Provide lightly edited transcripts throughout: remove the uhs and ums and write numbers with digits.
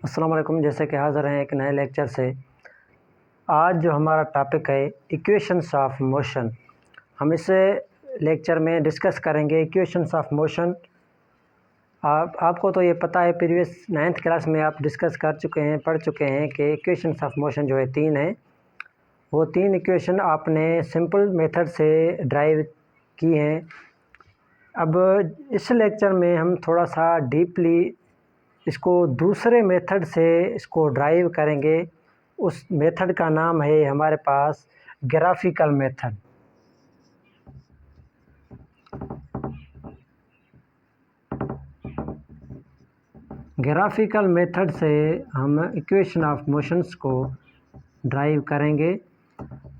अस्सलाम वालेकुम। जैसे कि हाज़िर हैं एक नए लेक्चर से। आज जो हमारा टॉपिक है इक्वेशंस ऑफ मोशन, हम इस लेक्चर में डिस्कस करेंगे इक्वेशंस ऑफ मोशन। आपको तो ये पता है, प्रीवियस 9th क्लास में आप डिस्कस कर चुके हैं, पढ़ चुके हैं कि इक्वेशंस ऑफ मोशन जो है 3 हैं। वो 3 इक्वेशन आपने सिंपल मेथड से ड्राइव की हैं। अब इस लेक्चर में हम थोड़ा सा डीपली इसको दूसरे मेथड से इसको ड्राइव करेंगे। उस मेथड का नाम है हमारे पास ग्राफिकल मेथड। ग्राफिकल मेथड से हम इक्वेशन ऑफ मोशंस को ड्राइव करेंगे।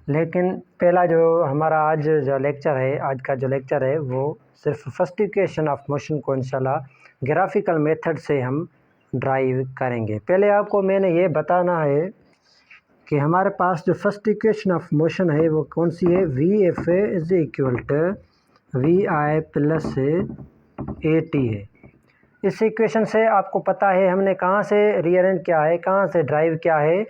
लेकिन पहला जो हमारा आज जो लेक्चर है, आज का जो लेक्चर है, वो सिर्फ फर्स्ट इक्वेशन ऑफ मोशन को इंशाल्लाह ग्राफिकल मेथड से हम ड्राइव करेंगे। पहले आपको मैंने ये बताना है कि हमारे पास जो फर्स्ट इक्वेशन ऑफ मोशन है वो कौन सी है। V F is equal to V I plus A T है। इस इक्वेशन से आपको पता है हमने कहाँ से रीअरेंज किया है, कहाँ से ड्राइव किया है।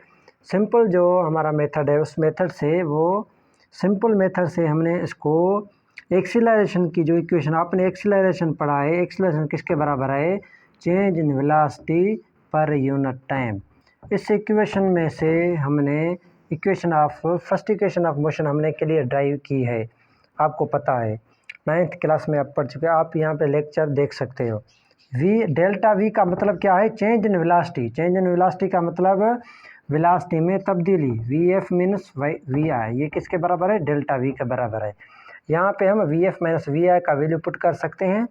सिंपल जो हमारा मेथड है उस मेथड से, वो सिंपल मेथड से हमने इसको एक्सीलरेशन की जो इक्वेशन आपने एक्सीलरेशन पढ़ा है, एक्सीलरेशन किसके बराबर है, change in velocity per unit time. इस इक्वेशन में से हमने equation of first equation of motion हमने क्लियर ड्राइव की है। आपको पता है 9th क्लास में आप पढ़ चुके हैं, आप यहाँ पे लेक्चर देख सकते हो। वी डेल्टा वी का मतलब क्या है, change in velocity. Change in velocity का मतलब वेलोसिटी में तब्दीली। वी एफ मीनस वी आई, ये किसके बराबर है, डेल्टा वी के बराबर है। यहाँ पे हम वी एफ माइनस वी आई का वैल्यू पुट कर सकते हैं।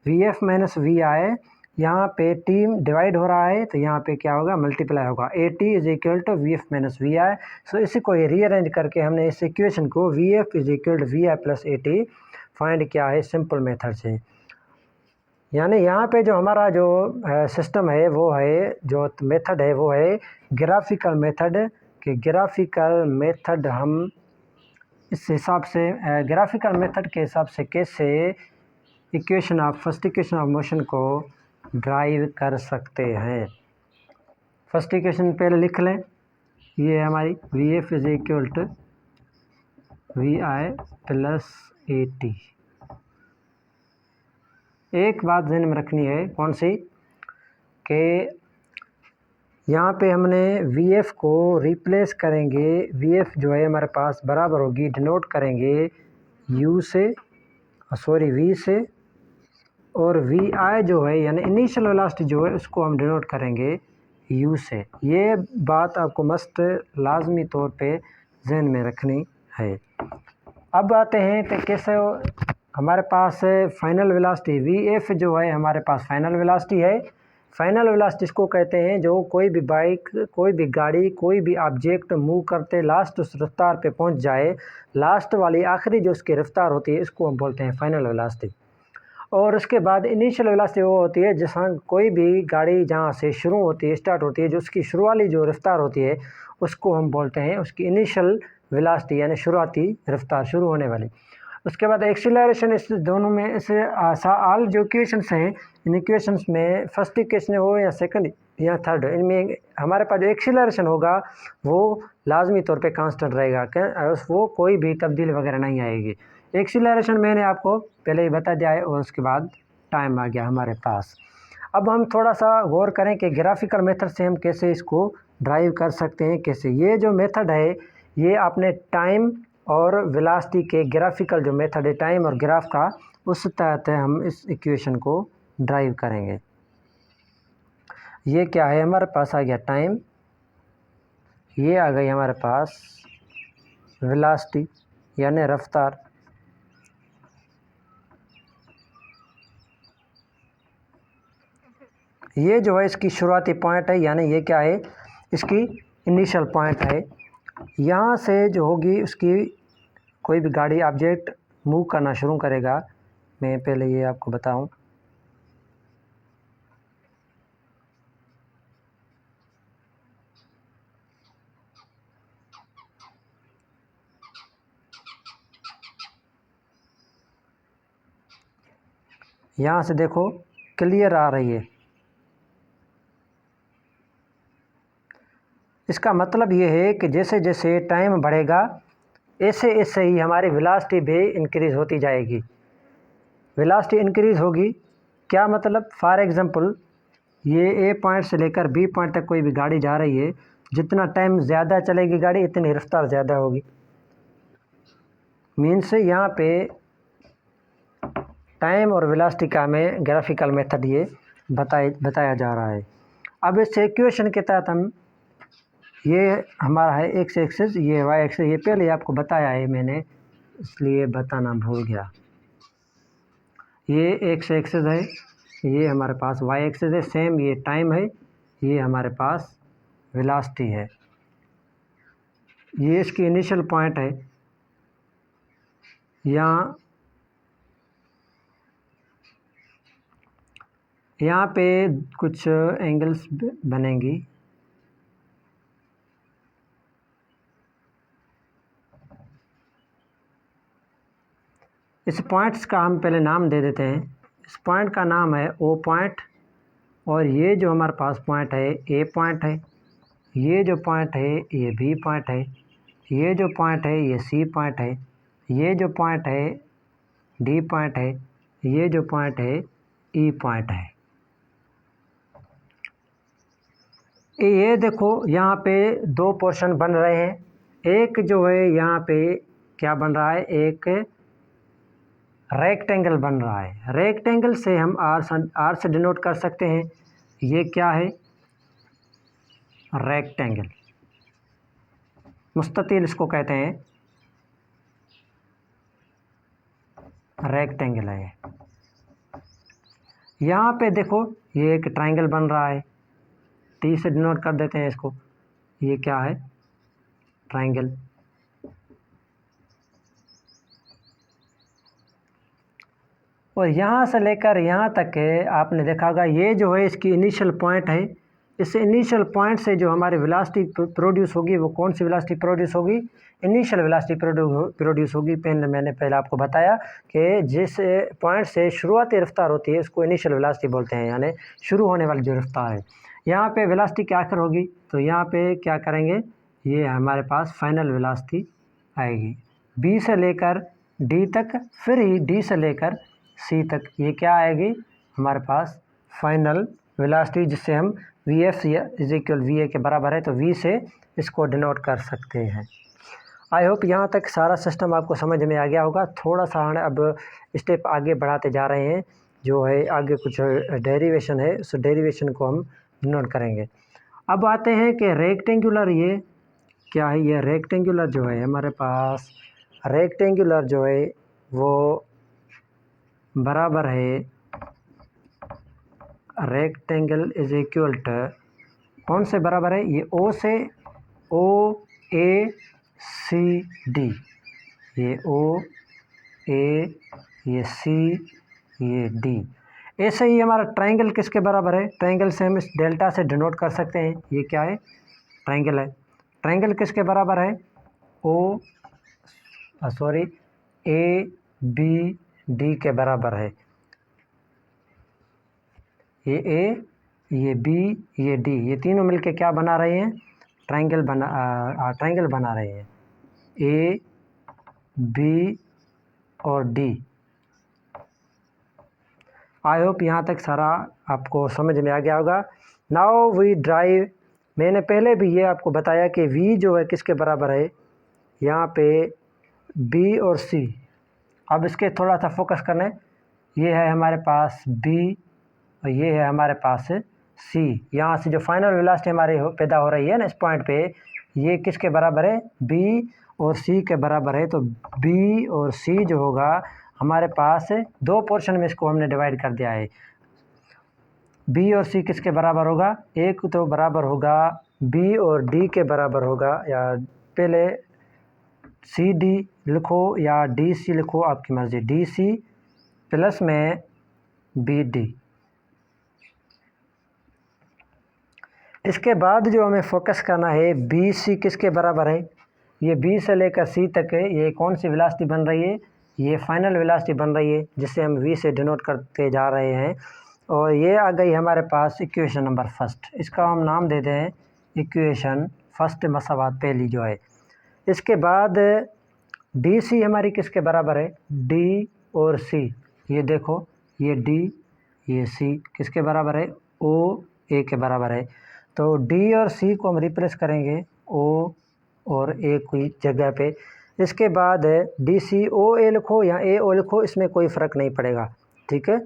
वी एफ माइनस वी आई, यहाँ पे टी डिवाइड हो रहा है तो यहाँ पे क्या होगा, मल्टीप्लाई होगा। A T is equal to V F minus V I. So इसी को रीअरेंज करके हमने इस इक्वेशन को V F is equal to V I plus A T find किया है सिंपल मेथड से। यानी यहाँ पे जो हमारा जो सिस्टम है वो है, जो मेथड है वो है ग्राफिकल मेथड। कि ग्राफिकल मेथड हम इस हिसाब से ग्राफिकल मेथड के हिसाब से कैसे equation of first equation of motion को ड्राइव कर सकते हैं। फर्स्ट इक्वेशन पहले लिख लें, ये हमारी V F is equal to V I plus A T. एक बात ध्यान में रखनी है, कौन सी, कि यहाँ पे हमने वी एफ को रिप्लेस करेंगे। वी एफ जो है हमारे पास बराबर होगी, डिनोट करेंगे यू से, सॉरी वी से, और वी आई जो है यानी इनिशियल वेलोसिटी जो है उसको हम डिनोट करेंगे यू से। ये बात आपको मस्त लाजमी तौर पे जहन में रखनी है। अब आते हैं कि कैसे हमारे पास फाइनल वेलोसिटी वी एफ जो है हमारे पास फाइनल वेलोसिटी है। फाइनल वेलोसिटी इसको कहते हैं जो कोई भी बाइक, कोई भी गाड़ी, कोई भी ऑब्जेक्ट मूव करते लास्ट उस रफ्तार पे पहुंच जाए, लास्ट वाली आखिरी जो उसकी रफ्तार होती है इसको हम बोलते हैं फाइनल वेलोसिटी। और उसके बाद इनिशियल वेलोसिटी वो होती है जहाँ कोई भी गाड़ी जहाँ से शुरू होती है, स्टार्ट होती है, जो उसकी शुरुआती जो रफ्तार होती है उसको हम बोलते हैं उसकी इनिशियल वेलोसिटी, यानी शुरुआती रफ्तार, शुरू होने वाली। उसके बाद एक्सीलरेशन, इस दोनों में इस ऑल जो इक्वेशंस हैं, इन इक्वेशंस में फर्स्ट इक्वेशन हो या सेकंड या थर्ड, इनमें हमारे पास जो एक्सीलरेशन होगा वो लाजमी तौर पे कांस्टेंट रहेगा, वो कोई भी तब्दीली वगैरह नहीं आएगी। एक्सीलरेशन मैंने आपको पहले ही बता दिया है, और उसके बाद टाइम आ गया हमारे पास। अब हम थोड़ा सा गौर करें कि ग्राफिकल मेथड से हम कैसे इसको ड्राइव कर सकते हैं। कैसे, ये जो मेथड है ये आपने टाइम और वेलोसिटी के ग्राफिकल जो मेथड है टाइम और ग्राफ का, उस तहत हम इस इक्वेशन को ड्राइव करेंगे। ये क्या है, हमारे पास आ गया टाइम, ये आ गई हमारे पास वेलोसिटी यानी रफ्तार, ये जो है इसकी शुरुआती पॉइंट है, यानी ये क्या है, इसकी इनिशियल पॉइंट है। यहाँ से जो होगी उसकी कोई भी गाड़ी ऑब्जेक्ट मूव करना शुरू करेगा। मैं पहले ये आपको बताऊं, यहाँ से देखो क्लियर आ रही है। इसका मतलब ये है कि जैसे जैसे टाइम बढ़ेगा ऐसे ऐसे ही हमारी वेलोसिटी भी इंक्रीज़ होती जाएगी। वेलोसिटी इंक्रीज़ होगी, क्या मतलब, फॉर एग्ज़ाम्पल ये ए पॉइंट से लेकर बी पॉइंट तक कोई भी गाड़ी जा रही है, जितना टाइम ज़्यादा चलेगी गाड़ी इतनी रफ्तार ज़्यादा होगी। मीन्स यहाँ पे टाइम और वेलोसिटी का हमें ग्राफिकल मेथड ये बताया जा रहा है। अब इस इक्वेशन के तहत हम, ये हमारा है एक्स एक्सिस, ये वाई एक्सिस, ये पहले आपको बताया है मैंने, इसलिए बताना भूल गया। ये एक्स एक्सिस है, ये हमारे पास वाई एक्सिस है, सेम ये टाइम है, ये हमारे पास वेलोसिटी है। ये इसकी इनिशियल पॉइंट है। यहाँ पे कुछ एंगल्स बनेंगी। इस पॉइंट्स का हम पहले नाम दे देते हैं। इस पॉइंट का नाम है ओ पॉइंट, और ये जो हमारे पास पॉइंट है ए पॉइंट है, ये जो पॉइंट है ये बी पॉइंट है, ये जो पॉइंट है ये सी पॉइंट है, ये जो पॉइंट है डी पॉइंट है, ये जो पॉइंट है ई पॉइंट है। ये देखो यहाँ पे दो पोर्शन बन रहे हैं। एक जो है यहाँ पे क्या बन रहा है, एक रेक्टेंगल बन रहा है। रेक्टेंगल से हम आर से डिनोट कर सकते हैं। ये क्या है, रेक्टेंगल, मुस्ततील इसको कहते हैं, रेक्टेंगल है। यहाँ पे देखो ये एक ट्राइंगल बन रहा है, टी से डिनोट कर देते हैं इसको। ये क्या है, ट्राइंगल। और यहाँ से लेकर यहाँ तक है, आपने देखा होगा ये जो है इसकी इनिशियल पॉइंट है। इस इनिशियल पॉइंट से जो हमारी वेलोसिटी प्रोड्यूस होगी वो कौन सी वेलोसिटी प्रोड्यूस होगी, इनिशियल वेलोसिटी प्रोड्यूस होगी। मैंने पहले आपको बताया कि जिस पॉइंट से शुरुआती रफ्तार होती है उसको इनिशियल वेलोसिटी बोलते हैं, यानी शुरू होने वाली जो रफ्तार है। यहाँ पे वेलोसिटी क्या आखिर होगी, तो यहाँ पे क्या करेंगे, ये हमारे पास फाइनल वेलोसिटी आएगी बी से लेकर डी तक, फिर ही डी से लेकर सी तक। ये क्या आएगी, हमारे पास फाइनल वेलोसिटी, जिससे हम we F is equal V A के बराबर है, तो वी से इसको डिनोट कर सकते हैं। आई होप यहाँ तक सारा सिस्टम आपको समझ में आ गया होगा। थोड़ा सा अब स्टेप आगे बढ़ाते जा रहे हैं, जो है आगे कुछ डेरिवेशन है, उस डेरिवेशन को हम डिनोट करेंगे। अब आते हैं कि रेक्टेंगुलर, ये क्या है, ये रेक्टेंगुलर जो है हमारे पास, रेक्टेंगुलर जो है वो बराबर है, रेक्टेंगल इज इक्वल टू, कौन से बराबर है, ये ओ से, ओ ए सी डी, ये ओ ए, ये सी, ये डी। ऐसे ही हमारा ट्रायंगल किसके बराबर है, ट्रायंगल से हम इस डेल्टा से डिनोट कर सकते हैं। ये क्या है, ट्रायंगल है। ट्रायंगल किसके बराबर है, ओ सॉरी ए बी डी के बराबर है। ये ए, ये बी, ये डी, ये तीनों मिलके क्या बना रहे हैं, ट्रायंगल बना रहे हैं, ए बी और डी। आई होप यहाँ तक सारा आपको समझ में आ गया होगा। नाउ वी ड्राइव, मैंने पहले भी ये आपको बताया कि वी जो है किसके बराबर है, यहाँ पे बी और सी। अब इसके थोड़ा सा फोकस करना है, ये है हमारे पास बी और ये है हमारे पास सी। यहाँ से जो फाइनल वेलोसिटी हमारी पैदा हो रही है ना इस पॉइंट पे, ये किसके बराबर है, बी और सी के बराबर है। तो बी और सी जो होगा हमारे पास दो पोर्शन में इसको हमने डिवाइड कर दिया है। बी और सी किसके बराबर होगा, एक तो बराबर होगा बी और डी के बराबर होगा, या पहले सी डी लिखो या डी सी लिखो, आपकी मर्ज़ी, डी सी प्लस में बी डी। इसके बाद जो हमें फोकस करना है, बी सी किसके बराबर है, ये बी से लेकर सी तक है, ये कौन सी वेलोसिटी बन रही है, ये फाइनल वेलोसिटी बन रही है जिसे हम v से डिनोट करते जा रहे हैं। और ये आ गई हमारे पास इक्वेशन नंबर फर्स्ट, इसका हम नाम देते हैं इक्वेशन फर्स्ट मसावात पहली जो है। इसके बाद डी सी हमारी किसके बराबर है, डी और सी, ये देखो ये डी ये सी किसके बराबर है, ओ ए के बराबर है। तो डी और सी को हम रिप्लेस करेंगे ओ और ए की जगह पे। इसके बाद डी सी ओ ए लिखो या ए ओ लिखो, इसमें कोई फ़र्क नहीं पड़ेगा, ठीक है।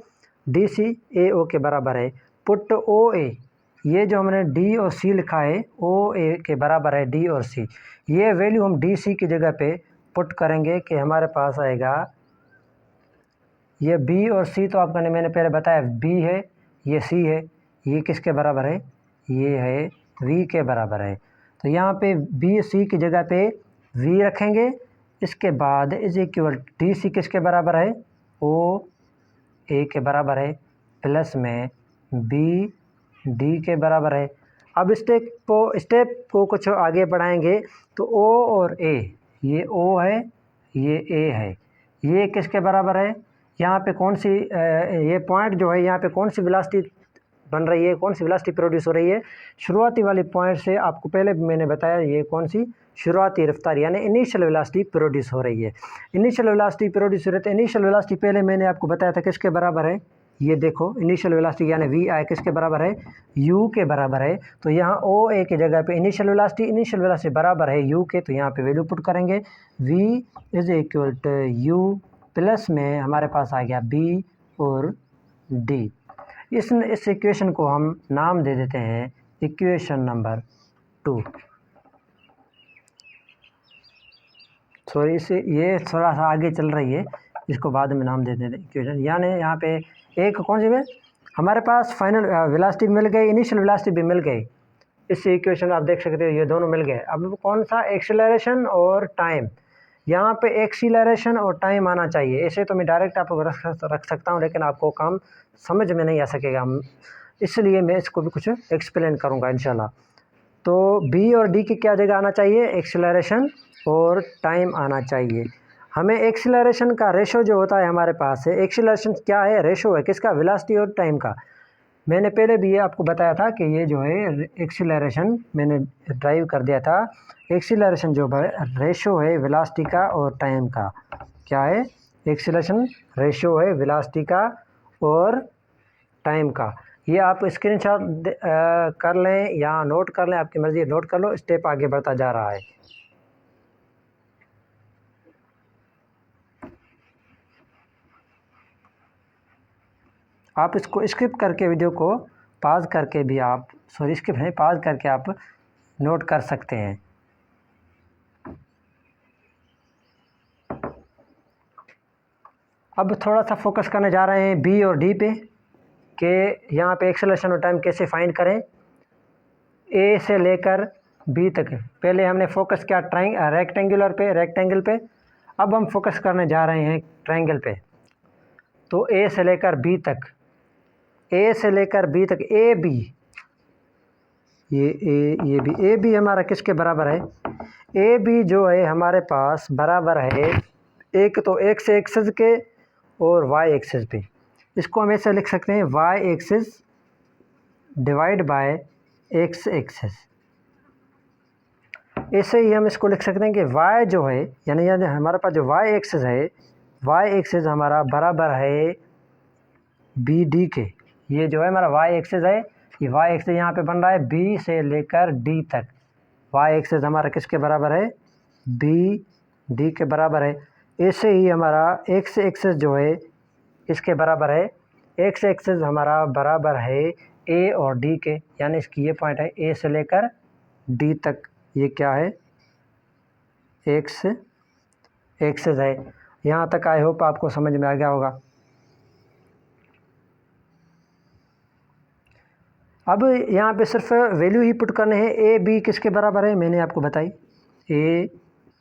डी सी ए ओ के बराबर है, पुट ओ ए, ये जो हमने डी और सी लिखा है ओ ए के बराबर है डी और सी, ये वैल्यू हम डी सी की जगह पे पुट करेंगे कि हमारे पास आएगा ये बी और सी, तो आपको मैंने पहले बताया बी है ये सी है, ये किसके बराबर है, ये है वी के बराबर है। तो यहाँ पे बी सी की जगह पे वी रखेंगे। इसके बाद इज इक्वल डी सी किसके बराबर है, ओ ए के बराबर है, प्लस में बी डी के बराबर है। अब स्टेप को कुछ आगे बढ़ाएंगे तो ओ और ए, ये ओ है ये ए है, ये किसके बराबर है, यहाँ पे कौन सी ये पॉइंट जो है यहाँ पे कौन सी वेलोसिटी बन रही है, कौन सी वेलोसिटी प्रोड्यूस हो रही है, शुरुआती वाली पॉइंट से आपको पहले मैंने बताया ये कौन सी शुरुआती रफ्तार यानी इनिशियल वेलोसिटी प्रोड्यूस हो रही है। इनिशियल वेलोसिटी प्रोड्यूस हो रही है तो इनिशियल वेलोसिटी पहले मैंने आपको बताया था किसके बराबर है, ये देखो इनिशियल वेलोसिटी यानी वी आई किसके बराबर है, यू के बराबर है। तो यहाँ ओ ए की जगह पे इनिशियल वेलोसिटी बराबर है यू के, तो यहाँ पे वैल्यू पुट करेंगे V is equal to U plus में हमारे पास आ गया बी और डी। इस इक्वेशन को हम नाम दे देते हैं इक्वेशन नंबर 2। सॉरी इसे ये थोड़ा सा आगे चल रही है, इसको बाद में नाम दे देते हैं इक्वेशन। यानी यहाँ पे एक कौन सी है हमारे पास फाइनल वेलोसिटी मिल गई, इनिशियल वेलोसिटी भी मिल गई। इस इक्वेशन आप देख सकते हो ये दोनों मिल गए। अब कौन सा एक्सीलरेशन और टाइम, यहाँ पे एक्सीलरेशन और टाइम आना चाहिए। ऐसे तो मैं डायरेक्ट आपको रख सकता हूँ लेकिन आपको काम समझ में नहीं आ सकेगा, इसलिए मैं इसको भी कुछ एक्सप्लेन करूँगा इंशाल्लाह। तो बी और डी की क्या जगह आना चाहिए, एक्सीलरेशन और टाइम आना चाहिए। हमें एक्सीलरेशन का रेशो जो होता है हमारे पास है, एक्सीलरेशन क्या है, रेशो है किसका, वेलोसिटी और टाइम का। मैंने पहले भी ये आपको बताया था कि ये जो है एक्सीलरेशन मैंने ड्राइव कर दिया था। एक्सीलरेशन जो है रेशो है वेलोसिटी का और टाइम का। क्या है, एक्सीलरेशन रेशो है वेलोसिटी का और टाइम का। ये आप स्क्रीनशॉट कर लें या नोट कर लें, आपकी मर्ज़ी, नोट कर लो, स्टेप आगे बढ़ता जा रहा है। आप इसको स्किप करके वीडियो को पॉज करके भी आप स्किप नहीं पॉज करके आप नोट कर सकते हैं। अब थोड़ा सा फोकस करने जा रहे हैं बी और डी पे कि यहाँ पे एक्सेलरेशन और टाइम कैसे फाइंड करें ए से लेकर बी तक। पहले हमने फोकस किया रेक्टेंगल पे, अब हम फोकस करने जा रहे हैं ट्रायंगल पे। तो ए से लेकर बी तक, ए से लेकर बी तक, ए बी, ये बी, ए बी हमारा किसके बराबर है, ए बी जो है हमारे पास बराबर है एक तो एक्स एक्सिस के और वाई एक्सिस पे। इसको हम ऐसे लिख सकते हैं Y axis divide by X axis. ऐसे ही हम इसको लिख सकते हैं कि वाई जो है यानी हमारे पास जो वाई एक्सिस है, वाई एक्सिस हमारा बराबर है बी डी के। ये जो है हमारा वाई एक्सिस है, ये वाई एक्सिस यहाँ पे बन रहा है बी से लेकर डी तक। वाई एक्सिस हमारा किसके बराबर है, बी डी के बराबर है। ऐसे ही हमारा एक्स एक्सिस जो है इसके बराबर है, एक्स एक्सिस हमारा बराबर है ए और डी के, यानी इसकी ये पॉइंट है ए से लेकर डी तक, ये क्या है, एक्स एक्सिस है। यहाँ तक आई होप आपको समझ में आ गया होगा। अब यहाँ पे सिर्फ वैल्यू ही पुट करने हैं। ए बी किसके बराबर है मैंने आपको बताई, ए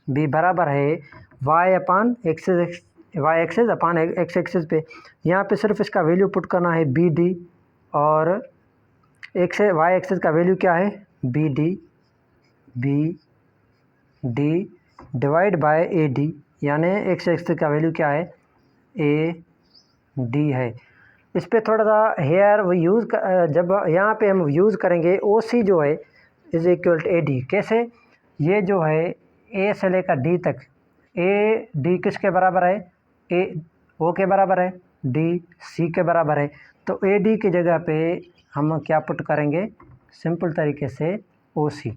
बी बराबर है Y upon axis, Y axis upon X axis पे। यहाँ पे सिर्फ इसका वैल्यू पुट करना है बी डी, और एक्स वाई एक्सिस का वैल्यू क्या है B D divide by A D, यानी x का वैल्यू क्या है, ए डी है। इस पर थोड़ा सा हेयर वो यूज़ जब यहाँ पे हम यूज़ करेंगे ओ सी जो है is equal to A D. कैसे, ये जो है ए से लेकर डी तक, ए डी किसके बराबर है, ए ओ के बराबर है, डी सी के बराबर है। तो ए डी की जगह पे हम क्या पुट करेंगे, सिंपल तरीके से O C,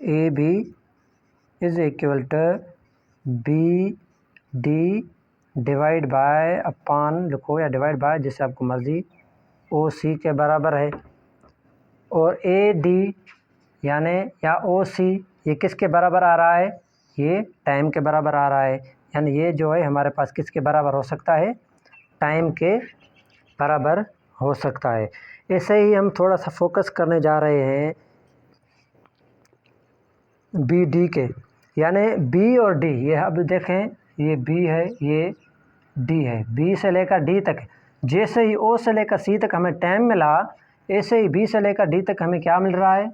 A B is equal to B D divide by अपान लिखो या डिवाइड बाय, जैसे आपको मर्ज़ी, ओ सी के बराबर है। और ए डी यानी या ओ सी ये किसके बराबर आ रहा है, ये टाइम के बराबर आ रहा है। यानी ये जो है हमारे पास किसके बराबर हो सकता है, टाइम के बराबर हो सकता है। ऐसे ही हम थोड़ा सा फोकस करने जा रहे हैं बी डी के, यानी बी और डी, ये अब देखें ये बी है, ये डी है, बी से लेकर डी तक। जैसे ही ओ से लेकर सी तक हमें टाइम मिला, ऐसे ही बी से लेकर डी तक हमें क्या मिल रहा है,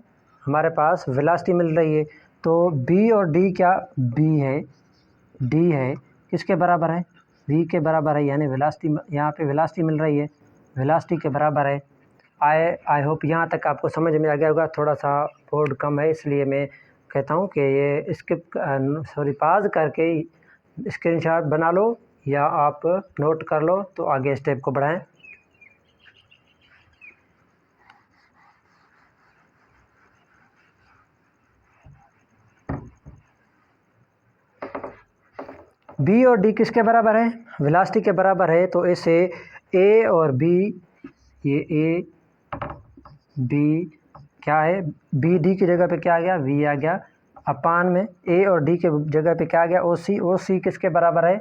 हमारे पास वेलोसिटी मिल रही है। तो बी और डी क्या, बी है, डी है, किसके बराबर है, वी के बराबर है। यानी वेलोसिटी, यहाँ पे वेलोसिटी मिल रही है, वेलोसिटी के बराबर है। आई होप यहाँ तक आपको समझ में आ गया होगा। थोड़ा सा बोर्ड कम है इसलिए मैं कहता हूँ कि ये स्किप पॉज करके स्क्रीनशॉट बना लो या आप नोट कर लो तो आगे स्टेप को बढ़ाएं। बी और डी किसके बराबर है, वेलोसिटी के बराबर है। तो ऐसे ए और बी, ये ए बी क्या है, बी डी की जगह पे क्या आ गया, वी आ गया, अपान में ए और डी के जगह पे क्या आ गया, ओ सी। ओ सी किसके बराबर है,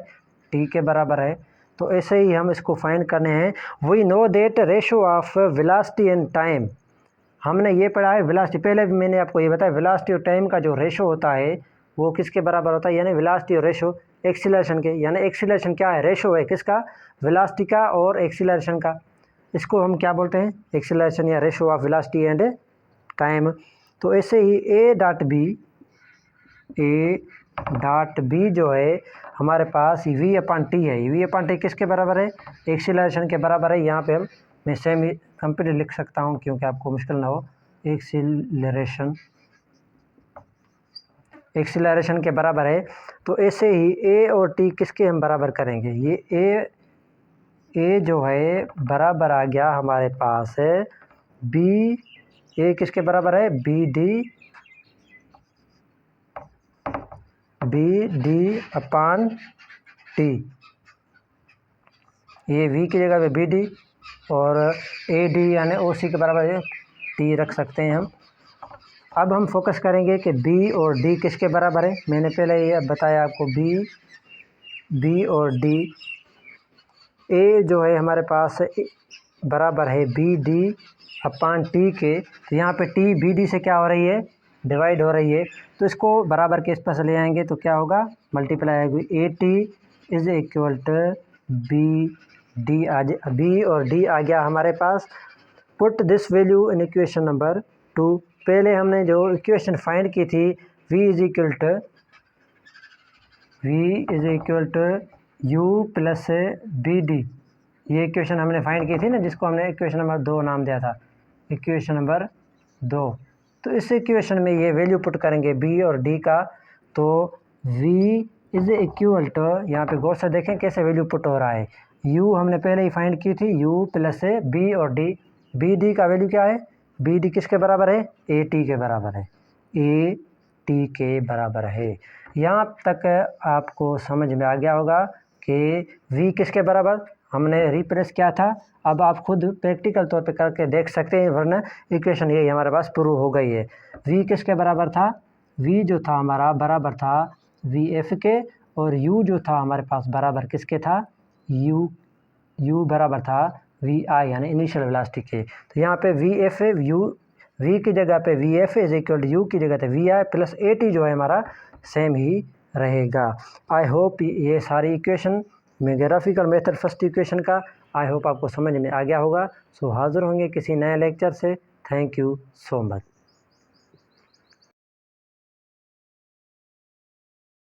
टी के बराबर है। तो ऐसे ही हम इसको फाइंड करने हैं। We know that ratio of velocity and time, हमने ये पढ़ा है वेलोसिटी, पहले भी मैंने आपको ये बताया वेलोसिटी और टाइम का जो रेशो होता है वो किसके बराबर होता है, यानी वेलोसिटी और रेशो एक्सीलरेशन के। यानी एक्सीलरेशन क्या है, रेशो है किसका, वेलोसिटी का और एक्सीलरेशन का। इसको हम क्या बोलते हैं, एक्सीलरेशन या ratio of velocity and time. तो ऐसे ही ए डॉट बी जो है हमारे पास वी अपान टी है। वी अपान टी किसके बराबर है, एक्सीलरेशन के बराबर है। यहाँ पे मैं सेम कंप्लीट लिख सकता हूँ क्योंकि आपको मुश्किल ना हो। एक्सीलरेशन के बराबर है। तो ऐसे ही ए और टी किसके हम बराबर करेंगे, ये ए जो है बराबर आ गया हमारे पास है बी, ए किसके बराबर है, बी डी अपान टी। ये वी की जगह पे बी डी और ए डी यानी ओ सी के बराबर है, टी रख सकते हैं हम। अब हम फोकस करेंगे कि बी और डी किसके बराबर है। मैंने पहले ये बताया आपको, बी और डी, ए जो है हमारे पास बराबर है बी डी अपान टी के। तो यहाँ पे टी बी डी से क्या हो रही है, डिवाइड हो रही है। तो इसको बराबर के इस पास ले आएंगे तो क्या होगा, मल्टीप्लाई आएगी। A T is equal to B D, B और डी आ गया हमारे पास। Put this value in equation number 2। पहले हमने जो इक्वेशन फाइंड की थी v is equal to U plus B D, ये इक्वेशन हमने फाइंड की थी ना, जिसको हमने इक्वेशन नंबर 2 नाम दिया था, इक्वेशन नंबर 2। तो इस इक्वेशन में ये वैल्यू पुट करेंगे b और d का। तो v इज़ इक्वल टू, यहाँ पे गौर से देखें कैसे वैल्यू पुट हो रहा है। u हमने पहले ही फाइंड की थी, u प्लस b और d, बी डी का वैल्यू क्या है, बी डी किसके बराबर है, ए टी के बराबर है, ए टी के बराबर है। यहाँ तक आपको समझ में आ गया होगा कि v किसके बराबर हमने रिप्लेस किया था। अब आप खुद प्रैक्टिकल तौर पे करके देख सकते हैं, वरना इक्वेशन यही हमारे पास प्रूव हो गई है। v किसके बराबर था, v जो था हमारा बराबर था वी एफ के, और u जो था हमारे पास बराबर किसके था, u बराबर था वी आई यानी इनिशियल वेलोसिटी के। तो यहाँ पे वी एफ है, वी की जगह पे V F is equal to U की जगह पे V I plus A T जो है हमारा सेम ही रहेगा। आई होप ये सारी इक्वेशन में ग्राफिकल मेथड फर्स्ट इक्वेशन का आई होप आपको समझ में आ गया होगा। सो हाज़िर होंगे किसी नए लेक्चर से। Thank you so much.